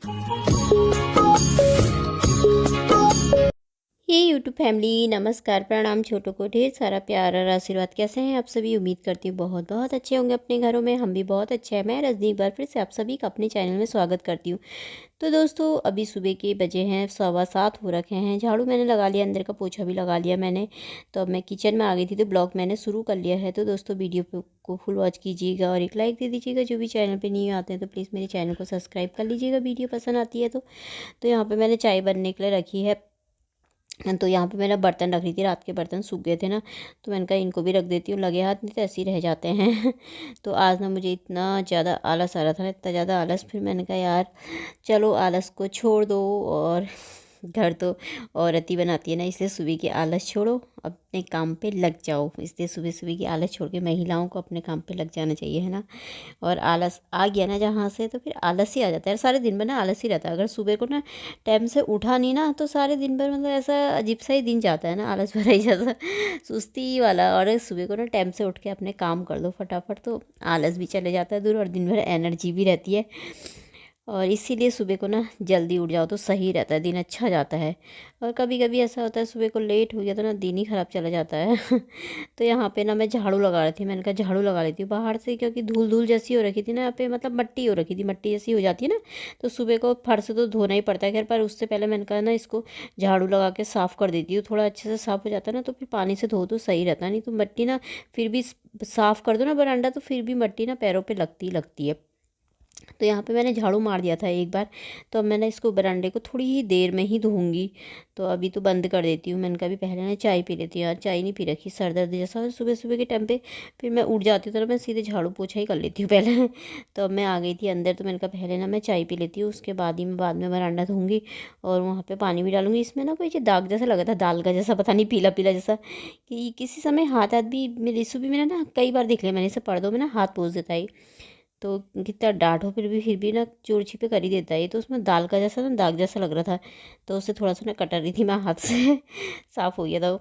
हे YouTube family, नमस्कार, प्रणाम। छोटों को ढेर सारा प्यार और आशीर्वाद। कैसे हैं आप सभी? उम्मीद करती हूँ बहुत बहुत अच्छे होंगे अपने घरों में। हम भी बहुत अच्छे हैं। मैं रजनी एक बार फिर से आप सभी का अपने चैनल में स्वागत करती हूँ। तो दोस्तों, अभी सुबह के बजे हैं 7:15 हो रखे हैं। झाड़ू मैंने लगा लिया, अंदर का पोछा भी लगा लिया मैंने। तो अब मैं किचन में आ गई थी, तो ब्लॉग मैंने शुरू कर लिया है। तो दोस्तों, वीडियो को फुल वॉच कीजिएगा और एक लाइक दे दीजिएगा। जो भी चैनल पे नहीं आते हैं तो प्लीज़ मेरे चैनल को सब्सक्राइब कर लीजिएगा, वीडियो पसंद आती है तो यहाँ पर मैंने चाय बनने के लिए रखी है। तो यहाँ पे मैंने बर्तन रख रही थी, रात के बर्तन सूख गए थे ना, तो मैंने कहा इनको भी रख देती हूँ, लगे हाथ नहीं तो ऐसे ही रह जाते हैं। तो आज ना मुझे इतना ज़्यादा आलस आ रहा था ना, इतना ज़्यादा आलस, फिर मैंने कहा यार चलो आलस को छोड़ दो। और घर तो औरत ही बनाती है ना, इसलिए सुबह की आलस छोड़ो, अपने काम पे लग जाओ। इसलिए सुबह सुबह की आलस छोड़ के महिलाओं को अपने काम पे लग जाना चाहिए, है ना। और आलस आ गया ना जहाँ से, तो फिर आलस ही आ जाता है। सारे दिन भर ना आलस ही रहता है। अगर सुबह को ना टाइम से उठा नहीं ना, तो सारे दिन भर मतलब ऐसा अजीब सा ही दिन जाता है ना, आलस भरा ही जैसा, सुस्ती वाला। और सुबह को ना टाइम से उठ के अपने काम कर दो फटाफट, तो आलस भी चले जाता है दूर और दिन भर एनर्जी भी रहती है। और इसीलिए सुबह को ना जल्दी उठ जाओ तो सही रहता है, दिन अच्छा जाता है। और कभी कभी ऐसा होता है सुबह को लेट हो गया तो ना दिन ही ख़राब चला जाता है। तो यहाँ पे ना मैं झाड़ू लगा रही थी, मैंने कहा झाड़ू लगा लेती हूँ बाहर से, क्योंकि धूल धूल जैसी हो रखी थी ना यहाँ पे, मतलब मट्टी हो रखी थी, मट्टी जैसी हो जाती है ना। तो सुबह को फर्श तो धोना ही पड़ता है खैर, पर उससे पहले मैंने कहा ना इसको झाड़ू लगा के साफ़ कर देती हूँ, थोड़ा अच्छे से साफ़ हो जाता है ना, तो फिर पानी से धो तो सही रहता है। नहीं तो मट्टी ना फिर भी साफ़ कर दो ना बरांडा, तो फिर भी मट्टी ना पैरों पर लगती लगती है। तो यहाँ पे मैंने झाड़ू मार दिया था एक बार। तो अब मैंने इसको बरांडे को थोड़ी ही देर में ही धोऊंगी। तो अभी तो बंद कर देती हूँ। मैंने कहा भी पहले ना चाय पी लेती हूँ, यार चाय नहीं पी रखी, सर दर्द जैसा। और सुबह सुबह के टाइम पे फिर मैं उठ जाती हूँ तो मैं सीधे झाड़ू पोछा ही कर लेती हूँ पहले। तो अब मैं आ गई थी अंदर, तो मैंने कहा पहले ना मैं चाय पी लेती हूँ, उसके बाद ही मैं बाद में बरांडा धोऊंगी और वहाँ पर पानी भी डालूंगी। इसमें ना कोई दाग जैसा लगा था, दाल का जैसा, पता नहीं पीला पीला जैसा, कि किसी समय हाथ हाथ भी मेरे सुबह मैंने ना कई बार देख लिया मैंने, इसे पर्दों में ना हाथ पोंछ देता है। तो कितना डांटो फिर भी ना चोर छिपे कर ही देता है ये। तो उसमें दाल का जैसा ना दाग जैसा लग रहा था, तो उससे थोड़ा सा ना कटर रही थी मैं हाथ से। साफ़ हो गया था वो।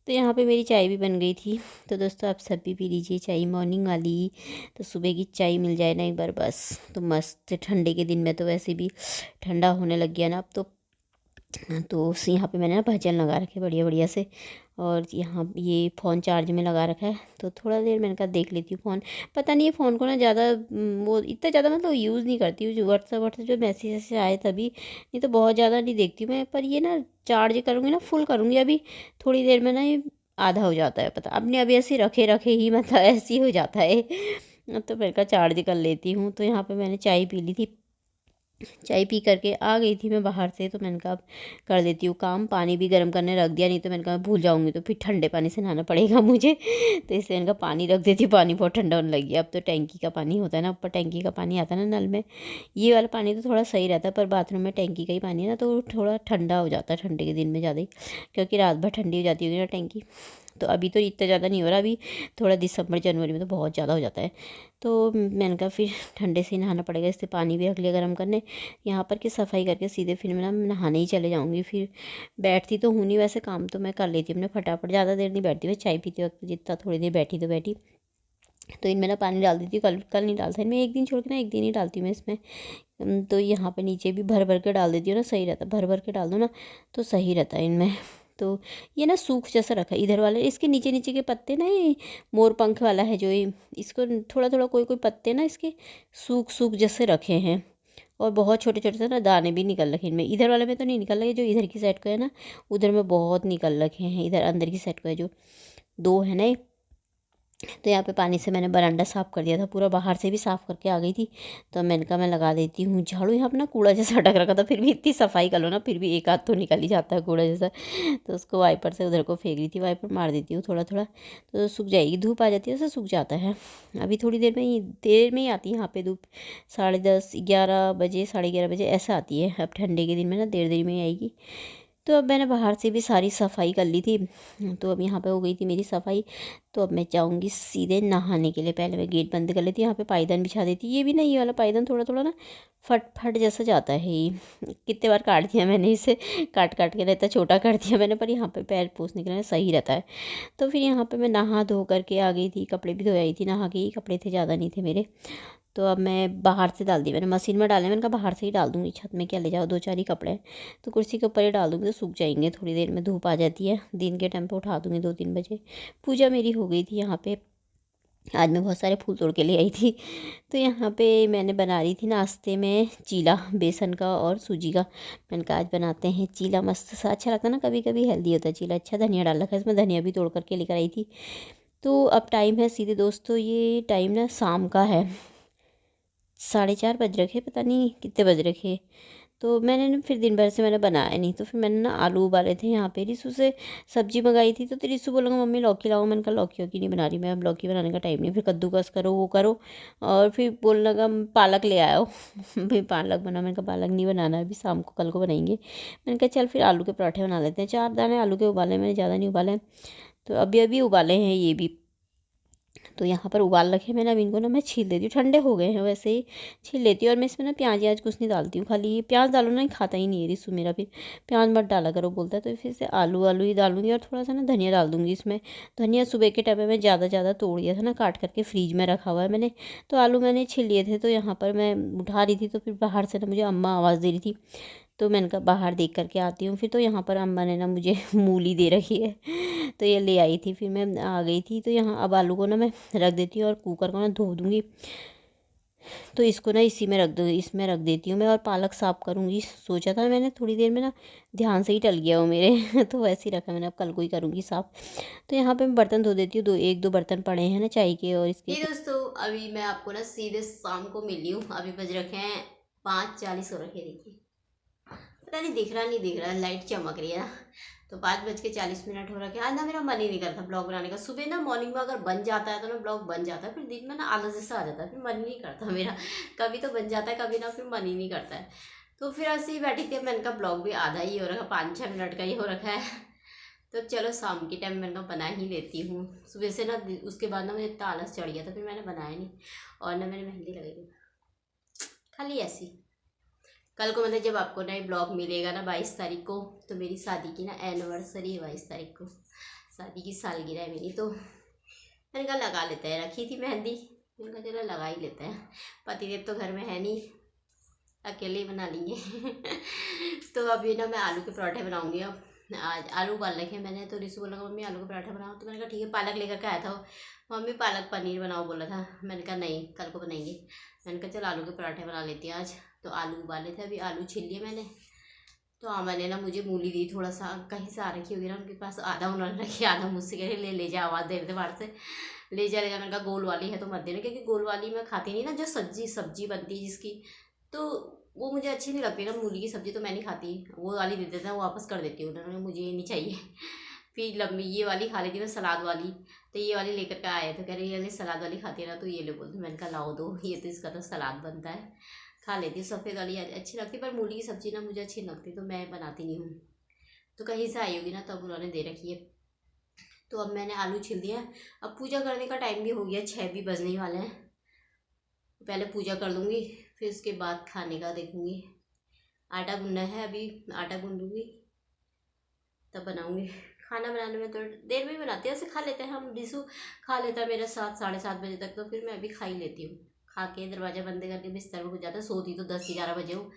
तो यहाँ पे मेरी चाय भी बन गई थी। तो दोस्तों, आप सब भी पी लीजिए चाय मॉर्निंग वाली। तो सुबह की चाय मिल जाए ना एक बार बस, तो मस्त। ठंडे के दिन में तो वैसे भी ठंडा होने लग गया ना अब तो यहाँ पे मैंने ना भजन लगा रखे बढ़िया बढ़िया से। और यहाँ ये फ़ोन चार्ज में लगा रखा है, तो थोड़ा देर मैंने कहा देख लेती हूँ फ़ोन। पता नहीं ये फ़ोन को ना ज़्यादा वो इतना ज़्यादा मतलब यूज़ नहीं करती हूँ, जो व्हाट्सएप जो मैसेज ऐसे आए तभी, नहीं तो बहुत ज़्यादा नहीं देखती हूँ मैं। पर ये ना चार्ज करूँगी ना, फुल करूँगी अभी थोड़ी देर में ना, ये आधा हो जाता है पता अपने अभी ऐसे रखे रखे ही, मतलब ऐसे ही हो जाता है। तो मैंने कहा चार्ज कर लेती हूँ। तो यहाँ पर मैंने चाय पी ली थी, चाय पी करके आ गई थी मैं बाहर से। तो मैंने कहा अब कर देती हूँ काम, पानी भी गर्म करने रख दिया, नहीं तो मैंने कहा भूल जाऊँगी तो फिर ठंडे पानी से नहाना पड़ेगा मुझे। तो इसलिए मैंने कहा पानी रख देती हूँ, पानी बहुत ठंडा होने लग गया। अब तो टैंकी का पानी होता है ना, ऊपर टैंकी का पानी आता है ना नल में, ये वाला पानी तो थोड़ा सही रहता है, पर बाथरूम में टैंकी का ही पानी है ना, तो थोड़ा ठंडा हो जाता है ठंडे के दिन में ज़्यादा ही, क्योंकि रात भर ठंडी हो जाती होगी ना टैंकी। तो अभी तो इतना ज़्यादा नहीं हो रहा, अभी थोड़ा दिसंबर जनवरी में तो बहुत ज़्यादा हो जाता है। तो मैंने कहा फिर ठंडे से ही नहाना पड़ेगा, इससे पानी भी रख लिया गर्म करने। यहाँ पर की सफाई करके सीधे फिर मैं ना नहाने ही चले जाऊँगी। फिर बैठती तो हूँ नहीं वैसे, काम तो मैं कर लेती हूँ अपने फटाफट, ज़्यादा देर नहीं बैठती मैं चाय पीते वक्त, जितना थोड़ी देर बैठी तो बैठी। तो इनमें ना पानी डाल देती हूँ, कल कल नहीं डालता इनमें, एक दिन छोड़ के ना एक दिन ही डालती हूँ मैं इसमें। तो यहाँ पे नीचे भी भर भर के डाल देती हूँ ना, सही रहता है, भर भर के डाल दो ना तो सही रहता है इनमें। तो ये ना सूख जैसा रखा है इधर वाले, इसके नीचे नीचे के पत्ते ना, ये मोर पंख वाला है जो ये, इसको थोड़ा थोड़ा कोई कोई पत्ते ना इसके सूख सूख जैसे रखे हैं। और बहुत छोटे छोटे से ना दाने भी निकल रखे इनमें, इधर वाले में तो नहीं निकल रहे, जो इधर की साइड को है ना उधर में बहुत निकल रखे हैं, इधर अंदर की साइड को है जो दो है ना। तो यहाँ पे पानी से मैंने बरांडा साफ़ कर दिया था पूरा, बाहर से भी साफ़ करके आ गई थी। तो मैंने कहा मैं लगा देती हूँ झाड़ू। यहाँ पे ना कूड़ा जैसा अटक रखा था, फिर भी इतनी सफाई कर लो ना फिर भी एक आध तो निकल ही जाता है कूड़ा जैसा। तो उसको वाइपर से उधर को फेंक रही थी, वाइपर मार देती हूँ थोड़ा थोड़ा तो सूख जाएगी, धूप आ जाती है उससे सूख जाता है। अभी थोड़ी देर में ही आती है यहाँ पे धूप, 10:30 11 बजे 11:30 बजे ऐसा आती है। अब ठंडे के दिन में ना देर देर में ही आएगी। तो अब मैंने बाहर से भी सारी सफाई कर ली थी, तो अब यहाँ पे हो गई थी मेरी सफाई। तो अब मैं जाऊँगी सीधे नहाने के लिए, पहले मैं गेट बंद कर लेती हूँ, यहाँ पे पायदान बिछा देती। ये भी ना ये वाला पायदान थोड़ा थोड़ा ना फट फट जैसा जाता है ये, कितने बार काट दिया मैंने इसे, काट काट के रहता छोटा कर दिया मैंने, पर यहाँ पे पैर पोंछने के लिए सही रहता है। तो फिर यहाँ पे मैं नहा धो करके आ गई थी, कपड़े भी धो आई थी, नहा के ही कपड़े थे, ज़्यादा नहीं थे मेरे। तो अब मैं बाहर से डाल दी, मैंने मशीन में डाले, मैंने कहा बाहर से ही डाल दूँगी, छत में क्या ले जाओ, 2-4 ही कपड़े हैं तो कुर्सी के ऊपर ही डाल दूँगी तो सूख जाएंगे, थोड़ी देर में धूप आ जाती है, दिन के टाइम पे उठा दूँगी 2-3 बजे। पूजा मेरी हो गई थी यहाँ पे, आज मैं बहुत सारे फूल तोड़ के ले आई थी। तो यहाँ पे मैंने बना रही थी नाश्ते में चीला, बेसन का और सूजी का। मैंने कहा आज बनाते हैं चीला, मस्त सा अच्छा लगता है ना, कभी कभी हेल्दी होता है चीला। अच्छा धनिया डाल रखा है इसमें, धनिया भी तोड़ करके लेकर आई थी। तो अब टाइम है सीधे दोस्तों, ये टाइम ना शाम का है, 4:30 बज रखे, पता नहीं कितने बज रखे। तो मैंने ना फिर दिन भर से मैंने बनाया नहीं, तो फिर मैंने ना आलू उबाले थे यहाँ पे, रिसू से सब्जी मंगाई थी। तो रिसू बोलेगा मम्मी लौकी लाओ, मैंने कहा लौकी वौकी नहीं बना रही मैं, अब लौकी बनाने का टाइम नहीं। फिर कद्दूकस करो, वो करो, और फिर बोलने लगा पालक ले आओ। भाई पालक बना, मैंने कहा पालक नहीं बनाना अभी, शाम को कल को बनाएंगे। मैंने कहा चल फिर आलू के पराठे बना लेते हैं। 4 दाने आलू के उबाले मैंने, ज़्यादा नहीं उबाले, तो अभी अभी उबाले हैं ये भी। तो यहाँ पर उबाल रखे मैंने, अब इनको ना मैं छील देती हूँ, ठंडे हो गए हैं वैसे ही, छील लेती हूँ। और मैं इसमें ना प्याज व्याज कुछ नहीं डालती हूँ, खाली प्याज डालो ना, खाता ही नहीं है रिसू मेरा, फिर प्याज मत डाला करो बोलता है। तो फिर से आलू आलू ही डालूंगी, और थोड़ा सा ना धनिया डाल दूँगी इसमें। धनिया सुबह के टाइम में मैं ज़्यादा तोड़ दिया था ना, काट करके फ्रीज में रखा हुआ है मैंने। तो आलू मैंने छील लिए थे, तो यहाँ पर मैं उठा रही थी, तो फिर बाहर से ना मुझे अम्मा आवाज़ दे रही थी, तो मैंने कहा बाहर देख करके आती हूँ। फिर तो यहाँ पर अम्मा ने ना मुझे मूली दे रखी है, तो ये ले आई थी, फिर मैं आ गई थी। तो यहाँ अब आलू को ना मैं रख देती हूँ, और कुकर को ना धो दूँगी। तो इसको ना इसी में रख दूँगी, इसमें रख देती हूँ मैं, और पालक साफ़ करूँगी। सोचा था मैंने थोड़ी देर में ना, ध्यान से ही टल गया वो मेरे। तो वैसे ही रखा मैंने, अब कल को ही करूँगी साफ़। तो यहाँ पे मैं बर्तन धो देती हूँ, 1-2 बर्तन पड़े हैं ना चाय के और इसके। ये दोस्तों अभी मैं आपको ना सीधे शाम को मिली हूँ। अभी बज रखे हैं 5:40 हो रखे, देखिए पता नहीं दिख रहा है, लाइट चमक रही है ना। तो 5:40 हो रखे। आज ना मेरा मन ही नहीं करता ब्लॉग बनाने का। सुबह ना मॉर्निंग में अगर बन जाता है तो ना ब्लॉग बन जाता है, फिर दिन में ना आलस जैसा आ जाता है, फिर मन नहीं करता मेरा। कभी तो बन जाता है, कभी ना फिर मन ही नहीं करता है। तो फिर ऐसे ही बैठी थी, मैंने कहा ब्लॉग भी आधा ही हो रखा है, 5-6 मिनट का ही हो रखा है। तो चलो शाम के टाइम मैंने कहा बना ही लेती हूँ। सुबह से ना उसके बाद ना मुझे इतना आलस चढ़ गया था, फिर मैंने बनाया नहीं। और ना मैंने मेहंदी लगाई थी, खाली ऐसी। कल को मतलब जब आपको नए ब्लॉग मिलेगा ना 22 तारीख को, तो मेरी शादी की ना एनिवर्सरी है, 22 तारीख को शादी की सालगिरह है मेरी। तो मैंने कहा लगा लेते हैं, रखी थी मेहंदी, मैंने कहा चलो लगा ही लेते हैं। पतिदेव तो घर में है नहीं, अकेले ही बना लेंगे। तो अभी ना मैं आलू के पराठे बनाऊंगी। अब आज आलू उबाल रखे मैंने, तो रिसु बोला मम्मी आलू के पराठे बनाओ, तो मैंने कहा ठीक है। पालक लेकर के आया था वो, मम्मी पालक पनीर बनाओ बोला था, मैंने कहा नहीं कल को बनाएंगे। मैंने कहा चल आलू के पराठे बना लेती हैं आज। तो आलू उबाले थे, अभी आलू छील लिए मैंने। तो अम्मा ने ना मुझे मूली दी, थोड़ा सा कहीं से आ रखी होगी ना उनके पास, आधा उन्होंने रखी, आधा मुझसे कह रहे ले जा, आवाज़ दे रहे थे बाहर से, ले जा। मैंने कहा गोल वाली है तो मत देना, क्योंकि गोल वाली मैं खाती नहीं ना, जो सब्जी सब्जी बनती है जिसकी, तो वो मुझे अच्छी नहीं लगती ना, मूली की सब्ज़ी तो मैं नहीं खाती। वो वाली दे देते हैं, वो वापस कर देती हूँ, उन्होंने मुझे ये नहीं चाहिए। फिर लंबी ये वाली खा लेती मैं, सलाद वाली। तो ये वाली लेकर के आए थे, कह रहे ये वाली सलाद वाली खाती है ना, तो ये ले बोलते। मैंने कहा लाओ दो, ये तो इसका तो सलाद बनता है, खा लेती हूँ। सफ़ेद वाली अच्छी लगती, पर मूली की सब्ज़ी ना मुझे अच्छी नहीं लगती, तो मैं बनाती नहीं हूँ। तो कहीं से आई होगी ना, तब उन्होंने दे रखी है। तो अब मैंने आलू छिल दिया है। अब पूजा करने का टाइम भी हो गया, 6 भी बजने ही वाले हैं। पहले पूजा कर लूँगी, फिर उसके बाद खाने का देखूँगी। आटा गूंदना है, अभी आटा गूंद लूँगी तब बनाऊँगी। खाना बनाने में तो देर में ही बनाते हैं, ऐसे खा लेते हैं हम। डिशू खा लेता है मेरा 7-7:30 बजे तक, तो फिर मैं अभी खा ही लेती हूँ। खा के दरवाज़ा बंद करके बिस्तर में हो जाता है, सोती तो 10-11 बजे हूँ।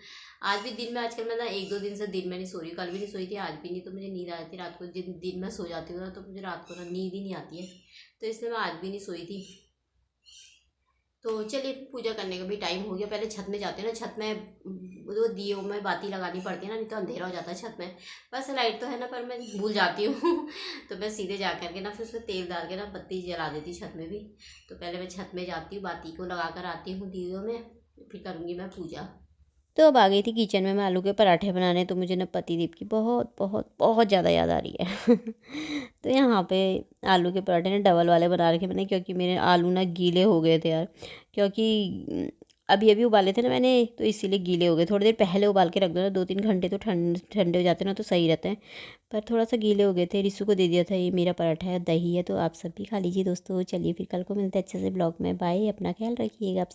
आज भी दिन में, आजकल मैं ना 1-2 दिन से दिन में नहीं सो रही हूँ, कल भी नहीं सोई थी, आज भी नहीं। तो मुझे नींद आ जाती है रात को, दिन में सो जाती हूँ ना, तो मुझे रात को ना नींद ही नहीं आती है, तो इसलिए मैं आज भी नहीं सोई थी। तो चलिए पूजा करने का भी टाइम हो गया। पहले छत में जाते हैं ना, छत में वो दियों में बाती लगानी पड़ती है ना, नहीं तो अंधेरा हो जाता है छत में। बस लाइट तो है ना, पर मैं भूल जाती हूँ। तो मैं सीधे जा कर के ना, फिर उसमें तेल डाल के ना बत्ती जला देती छत में भी। तो पहले मैं छत में जाती हूँ, बाती को लगा कर आती हूँ दियों में, फिर करूँगी मैं पूजा। तो अब आ गई थी किचन में मैं आलू के पराठे बनाने, तो मुझे ना पतिदेव की बहुत बहुत बहुत ज़्यादा याद आ रही है। तो यहाँ पे आलू के पराठे ना डबल वाले बना रखे मैंने, क्योंकि मेरे आलू ना गीले हो गए थे यार, क्योंकि अभी अभी उबाले थे ना मैंने, तो इसीलिए गीले हो गए। थोड़ी देर पहले उबाल के रख दो ना, 2-3 घंटे, तो ठंडे हो जाते हैं ना, तो सही रहते हैं। पर थोड़ा सा गीले हो गए थे। रिसू को दे दिया था, ये मेरा पराठा है, दही है, तो आप सब भी खा लीजिए दोस्तों। चलिए फिर कल को मिलते हैं अच्छे से ब्लॉग में, बाय, अपना ख्याल रखिएगा आप।